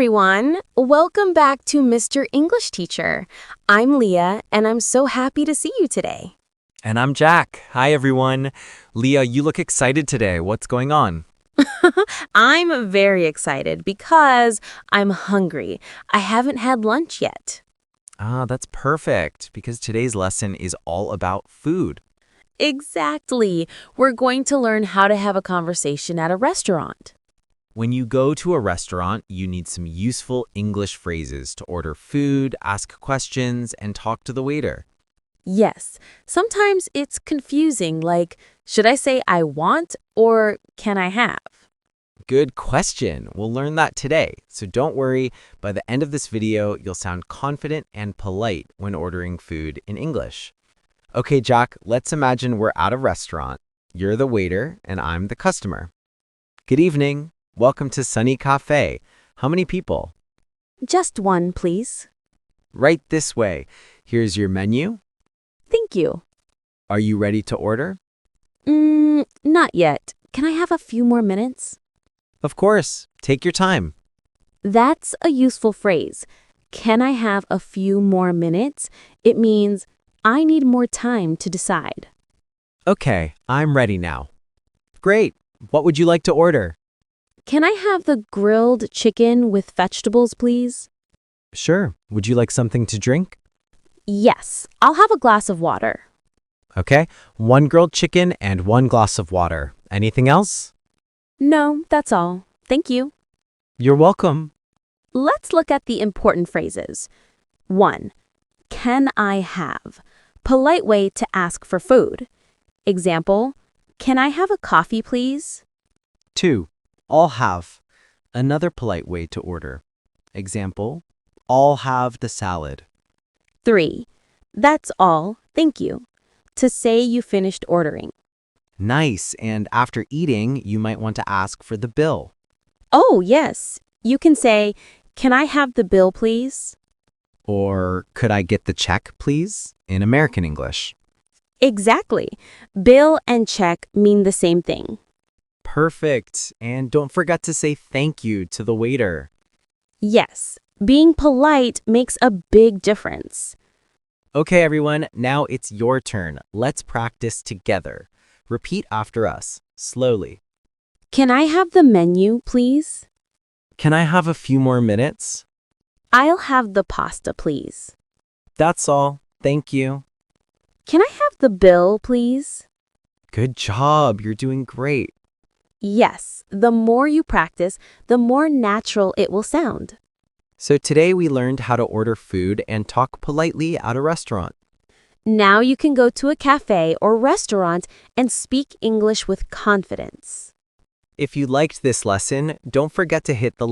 everyone. Welcome back to Mr. English Teacher. I'm Leah, and I'm so happy to see you today. And I'm Jack. Hi, everyone. Leah, you look excited today. What's going on? I'm very excited because I'm hungry. I haven't had lunch yet. That's perfect, because today's lesson is all about food. Exactly. We're going to learn how to have a conversation at a restaurant. When you go to a restaurant, you need some useful English phrases to order food, ask questions, and talk to the waiter. Yes, sometimes it's confusing, like, should I say I want or can I have? Good question. We'll learn that today. So don't worry, by the end of this video, you'll sound confident and polite when ordering food in English. Okay, Jack, let's imagine we're at a restaurant. You're the waiter, and I'm the customer. Good evening. Welcome to Sunny Cafe. How many people? Just one, please. Right this way. Here's your menu. Thank you. Are you ready to order? Not yet. Can I have a few more minutes? Of course. Take your time. That's a useful phrase. Can I have a few more minutes? It means I need more time to decide. Okay, I'm ready now. Great. What would you like to order? Can I have the grilled chicken with vegetables, please? Sure. Would you like something to drink? Yes, I'll have a glass of water. Okay. 1 grilled chicken and 1 glass of water. Anything else? No, that's all. Thank you. You're welcome. Let's look at the important phrases. 1. Can I have? Polite way to ask for food. Example, can I have a coffee, please? 2. I'll have. Another polite way to order. Example, I'll have the salad. 3. That's all. Thank you. To say you finished ordering. Nice. And after eating, you might want to ask for the bill. Oh, yes. You can say, can I have the bill, please? Or, could I get the check, please? In American English. Exactly. Bill and check mean the same thing. Perfect. And don't forget to say thank you to the waiter. Yes, being polite makes a big difference. Okay, everyone, now it's your turn. Let's practice together. Repeat after us, slowly. Can I have the menu, please? Can I have a few more minutes? I'll have the pasta, please. That's all. Thank you. Can I have the bill, please? Good job. You're doing great. Yes, the more you practice, the more natural it will sound. So today we learned how to order food and talk politely at a restaurant. Now you can go to a cafe or restaurant and speak English with confidence. If you liked this lesson, don't forget to hit the